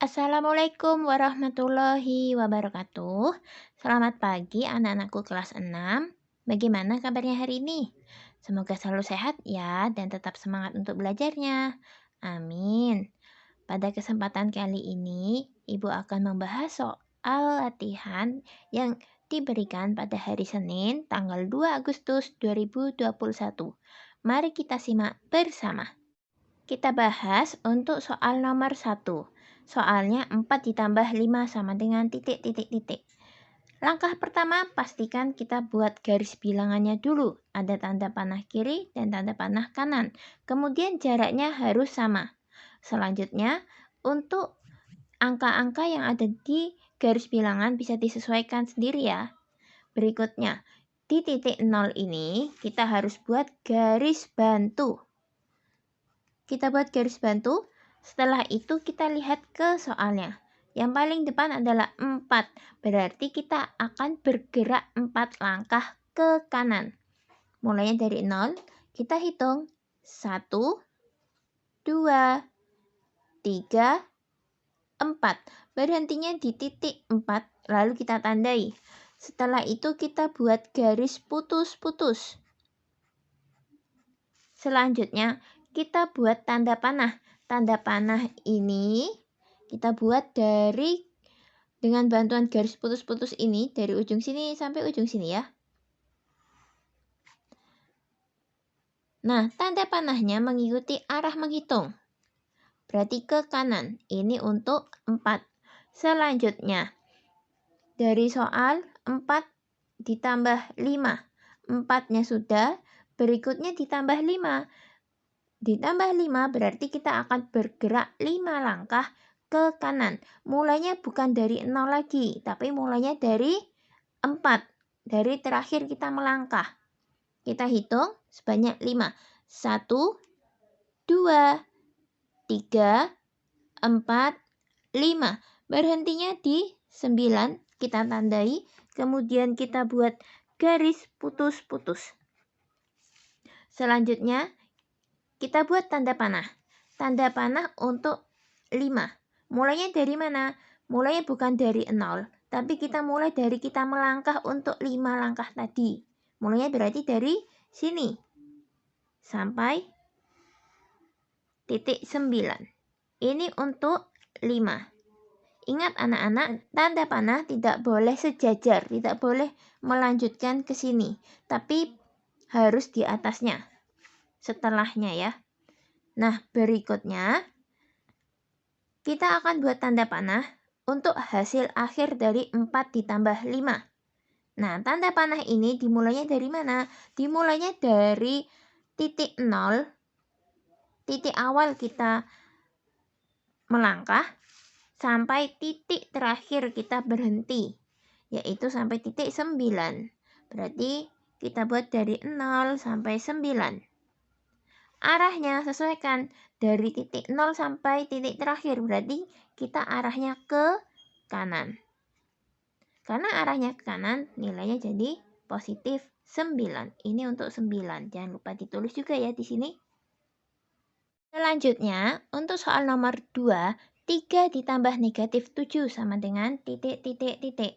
Assalamualaikum warahmatullahi wabarakatuh. Selamat pagi anak-anakku kelas 6. Bagaimana kabarnya hari ini? Semoga selalu sehat ya dan tetap semangat untuk belajarnya. Amin. Pada kesempatan kali ini, Ibu akan membahas soal latihan yang diberikan pada hari Senin tanggal 2 Agustus 2021. Mari kita simak bersama. Kita bahas untuk soal nomor 1. Soalnya 4 ditambah 5 sama dengan titik, titik, titik. Langkah pertama, pastikan kita buat garis bilangannya dulu. Ada tanda panah kiri dan tanda panah kanan. Kemudian jaraknya harus sama. Selanjutnya, untuk angka-angka yang ada di garis bilangan bisa disesuaikan sendiri ya. Berikutnya, di titik 0 ini kita harus buat garis bantu. Kita buat garis bantu, setelah itu kita lihat ke soalnya. Yang paling depan adalah 4, berarti kita akan bergerak 4 langkah ke kanan. Mulainya dari 0, kita hitung 1, 2, 3, 4. Berhentinya di titik 4, lalu kita tandai. Setelah itu kita buat garis putus-putus. Selanjutnya, kita buat tanda panah. Tanda panah ini kita buat dengan bantuan garis putus-putus ini dari ujung sini sampai ujung sini ya. Nah, tanda panahnya mengikuti arah menghitung. Berarti ke kanan. Ini untuk 4. Selanjutnya, dari soal 4 ditambah 5. 4-nya sudah, berikutnya ditambah 5. Ditambah 5 berarti kita akan bergerak 5 langkah ke kanan. Mulainya bukan dari 0 lagi, tapi mulainya dari 4. Dari terakhir kita melangkah. Kita hitung sebanyak 5. 1, 2, 3, 4, 5. Berhentinya di 9, kita tandai. Kemudian kita buat garis putus-putus. Selanjutnya, kita buat tanda panah. Tanda panah untuk 5. Mulainya dari mana? Mulainya bukan dari 0, tapi kita mulai dari kita melangkah untuk 5 langkah tadi. Mulainya berarti dari sini sampai titik 9. Ini untuk 5. Ingat anak-anak, tanda panah tidak boleh sejajar, tidak boleh melanjutkan ke sini, tapi harus di atasnya. Setelahnya ya. Nah, berikutnya kita akan buat tanda panah untuk hasil akhir dari 4 ditambah 5. Nah, tanda panah ini dimulainya dari mana? Dimulainya dari titik 0, titik awal kita melangkah, sampai titik terakhir kita berhenti, yaitu sampai titik 9. Berarti kita buat dari 0 sampai 9. Arahnya sesuaikan dari titik 0 sampai titik terakhir, berarti kita arahnya ke kanan. Karena arahnya ke kanan, nilainya jadi positif 9. Ini untuk 9. Jangan lupa ditulis juga ya di sini. Selanjutnya, untuk soal nomor 2, 3 ditambah negatif 7 sama dengan titik, titik, titik.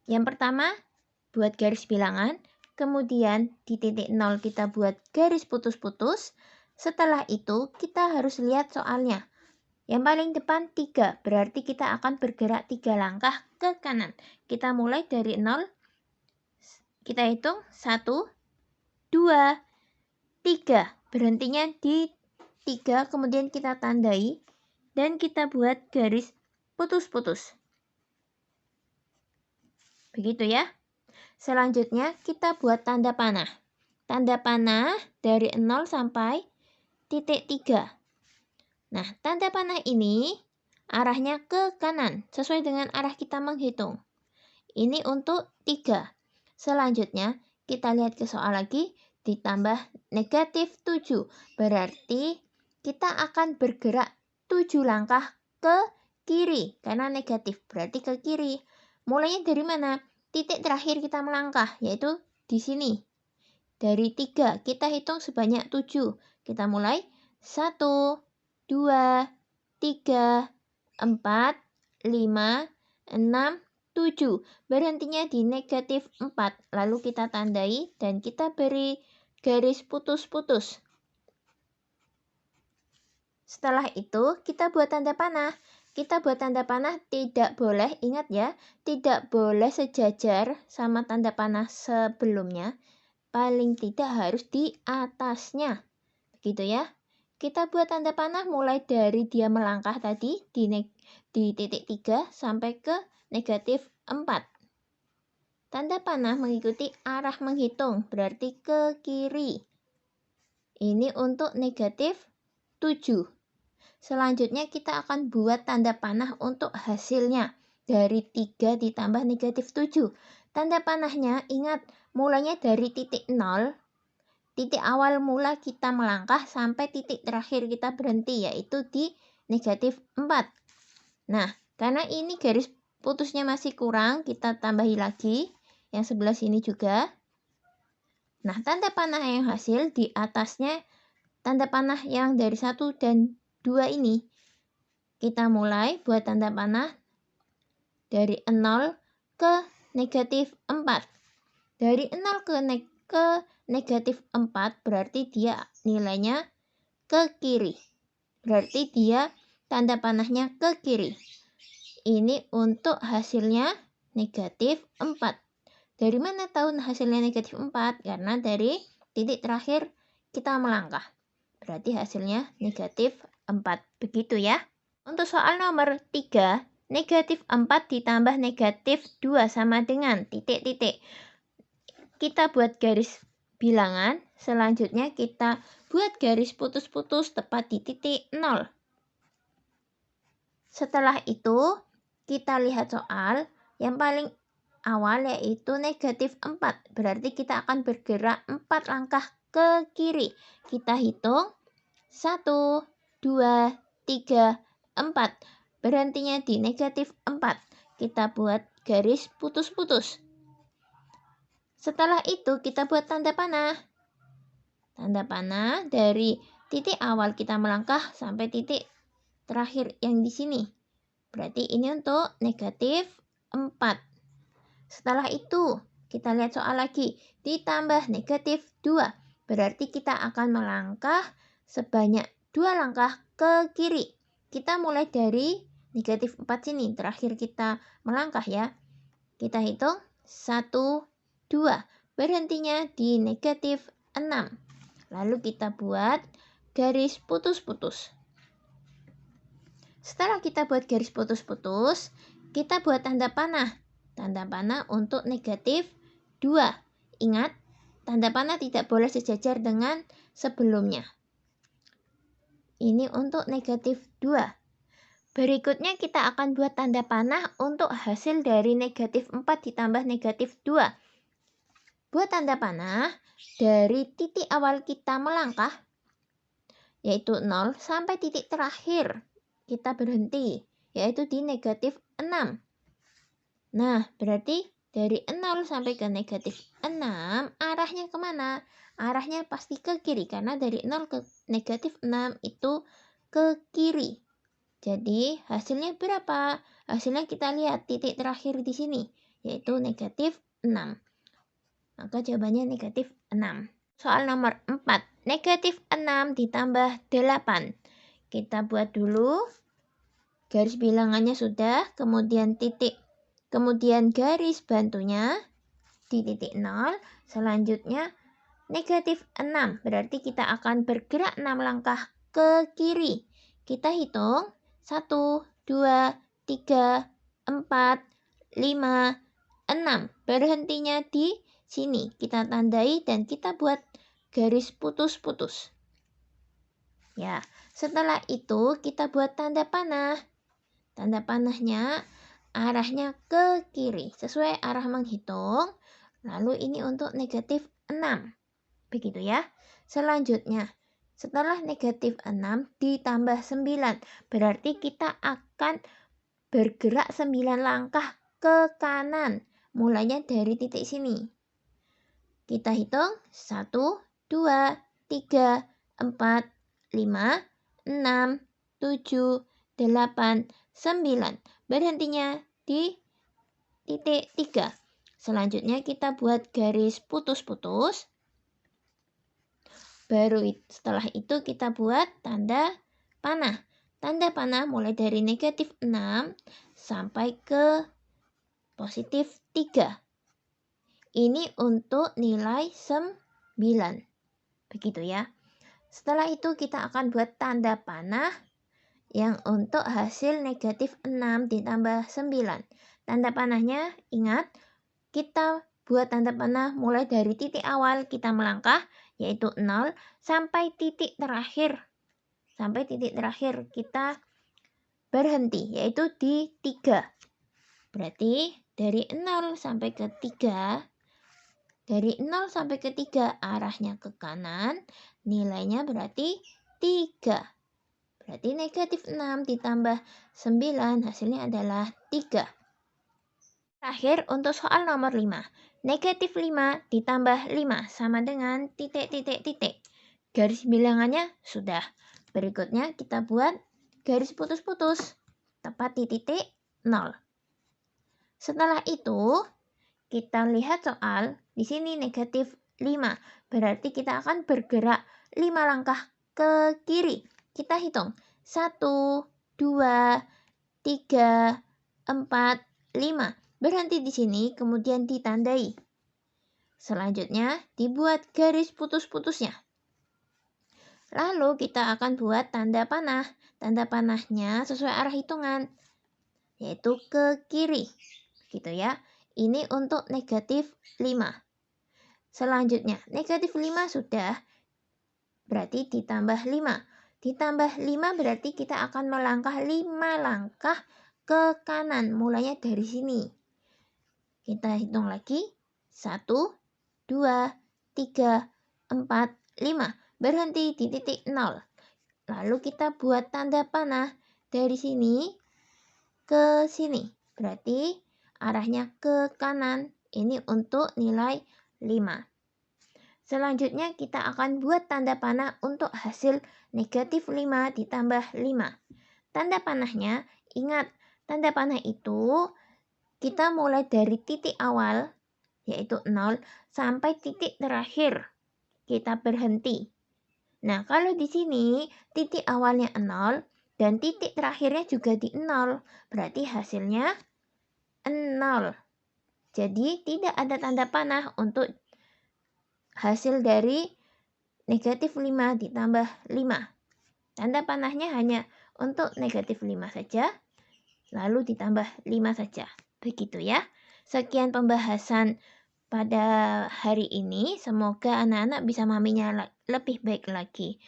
Yang pertama, buat garis bilangan. Kemudian di titik 0 kita buat garis putus-putus. Setelah itu kita harus lihat soalnya. Yang paling depan 3, berarti kita akan bergerak 3 langkah ke kanan. Kita mulai dari 0, kita hitung 1, 2, 3. Berhentinya di 3, kemudian kita tandai dan kita buat garis putus-putus. Begitu ya. Selanjutnya kita buat tanda panah. Tanda panah dari 0 sampai titik 3. Nah, tanda panah ini arahnya ke kanan, sesuai dengan arah kita menghitung. Ini untuk 3. Selanjutnya, kita lihat ke soal lagi, ditambah negatif 7. Berarti kita akan bergerak 7 langkah ke kiri, karena negatif, berarti ke kiri. Mulainya dari mana? Titik terakhir kita melangkah, yaitu di sini. Dari 3, kita hitung sebanyak 7. Kita mulai 1, 2, 3, 4, 5, 6, 7. Berhentinya di negatif 4. Lalu kita tandai dan kita beri garis putus-putus. Setelah itu kita buat tanda panah. Kita buat tanda panah tidak boleh, ingat ya, tidak boleh sejajar sama tanda panah sebelumnya. Paling tidak harus di atasnya. Begitu ya. Kita buat tanda panah mulai dari dia melangkah tadi di titik 3 sampai ke negatif 4. Tanda panah mengikuti arah menghitung, berarti ke kiri. Ini untuk negatif 7. Selanjutnya kita akan buat tanda panah untuk hasilnya. Dari 3 ditambah negatif 7. Tanda panahnya ingat mulainya dari titik 0. Titik awal mula kita melangkah sampai titik terakhir kita berhenti, yaitu di negatif 4. Nah, karena ini garis putusnya masih kurang, kita tambahi lagi yang sebelah sini juga. Nah, tanda panah yang hasil di atasnya tanda panah yang dari 1 dan 2 ini. Kita mulai buat tanda panah dari 0 ke negatif 4. Dari 0 ke negatif 4 berarti dia nilainya ke kiri. Berarti dia tanda panahnya ke kiri. Ini untuk hasilnya negatif 4. Dari mana tahu hasilnya negatif 4? Karena dari titik terakhir kita melangkah. Berarti hasilnya negatif 4. Begitu ya. Untuk soal nomor 3, negatif 4 ditambah negatif 2 sama dengan titik-titik. Kita buat garis bilangan, selanjutnya kita buat garis putus-putus tepat di titik 0. Setelah itu, kita lihat soal yang paling awal yaitu negatif 4. Berarti kita akan bergerak 4 langkah ke kiri. Kita hitung 1, 2, 3, 4. Berhentinya di negatif 4. Kita buat garis putus-putus. Setelah itu kita buat tanda panah. Tanda panah dari titik awal kita melangkah sampai titik terakhir yang di sini. Berarti ini untuk negatif 4. Setelah itu kita lihat soal lagi. Ditambah negatif 2. Berarti kita akan melangkah sebanyak 2 langkah ke kiri. Kita mulai dari negatif 4 sini. Terakhir kita melangkah ya. Kita hitung 1, 2. Berhentinya di negatif 6. Lalu kita buat garis putus-putus. Setelah kita buat garis putus-putus, kita buat tanda panah. Tanda panah untuk negatif 2. Ingat, tanda panah tidak boleh sejajar dengan sebelumnya. Ini untuk negatif 2. Berikutnya kita akan buat tanda panah untuk hasil dari negatif 4 ditambah negatif 2. Buat tanda panah dari titik awal kita melangkah, yaitu 0, sampai titik terakhir kita berhenti, yaitu di negatif 6. Nah, berarti dari 0 sampai ke negatif 6, arahnya kemana? Arahnya pasti ke kiri, karena dari 0 ke negatif 6 itu ke kiri. Jadi, hasilnya berapa? Hasilnya kita lihat titik terakhir di sini, yaitu negatif 6. Maka jawabannya negatif 6. Soal nomor 4. Negatif 6 ditambah 8. Kita buat dulu. Garis bilangannya sudah, kemudian titik. Kemudian garis bantunya di titik 0. Selanjutnya negatif 6. Berarti kita akan bergerak 6 langkah ke kiri. Kita hitung 1, 2, 3, 4, 5, 6. Berhentinya di sini. Kita tandai dan kita buat garis putus-putus. Ya, setelah itu kita buat tanda panah. Tanda panahnya arahnya ke kiri sesuai arah menghitung. Lalu ini untuk negatif 6. Begitu ya. Selanjutnya, setelah negatif 6 ditambah 9. Berarti kita akan bergerak 9 langkah ke kanan. Mulainya dari titik sini. Kita hitung 1, 2, 3, 4, 5, 6, 7, 8, 9. Berhentinya di titik 3. Selanjutnya kita buat garis putus-putus. Setelah itu kita buat tanda panah. Tanda panah mulai dari negatif 6 sampai ke positif 3. Ini untuk nilai 9. Begitu ya. Setelah itu kita akan buat tanda panah yang untuk hasil negatif 6 ditambah 9. Tanda panahnya ingat, kita buat tanda panah mulai dari titik awal kita melangkah, yaitu 0, sampai titik terakhir. Sampai titik terakhir kita berhenti, yaitu di 3. Berarti dari 0 sampai ke 3, dari 0 sampai ke 3 arahnya ke kanan, nilainya berarti 3. Berarti negatif 6 ditambah 9 hasilnya adalah 3. Terakhir untuk soal nomor 5. Negatif 5 ditambah 5 sama dengan titik. Garis bilangannya sudah. Berikutnya kita buat garis putus-putus. Tepat di titik 0. Setelah itu, kita lihat soal. Di sini negatif 5. Berarti kita akan bergerak 5 langkah ke kiri. Kita hitung 1, 2, 3, 4, 5. Berhenti di sini, kemudian ditandai. Selanjutnya, dibuat garis putus-putusnya. Lalu kita akan buat tanda panah. Tanda panahnya sesuai arah hitungan, yaitu ke kiri. Gitu ya. Ini untuk negatif 5. Selanjutnya, negatif 5 sudah, berarti ditambah 5. Ditambah 5 berarti kita akan melangkah 5 langkah ke kanan, mulainya dari sini. Kita hitung lagi. 1, 2, 3, 4, 5. Berhenti di titik 0. Lalu kita buat tanda panah dari sini ke sini. Berarti arahnya ke kanan. Ini untuk nilai 5. Selanjutnya kita akan buat tanda panah untuk hasil negatif 5 ditambah 5. Tanda panahnya, ingat, tanda panah itu kita mulai dari titik awal, yaitu 0, sampai titik terakhir. Kita berhenti. Nah, kalau di sini titik awalnya 0 dan titik terakhirnya juga di 0, berarti hasilnya 0. Jadi tidak ada tanda panah untuk hasil dari negatif 5 ditambah 5. Tanda panahnya hanya untuk negatif 5 saja, lalu ditambah 5 saja. Begitu ya. Sekian pembahasan pada hari ini. Semoga anak-anak bisa memahaminya lebih baik lagi.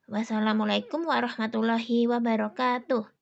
Wassalamualaikum warahmatullahi wabarakatuh.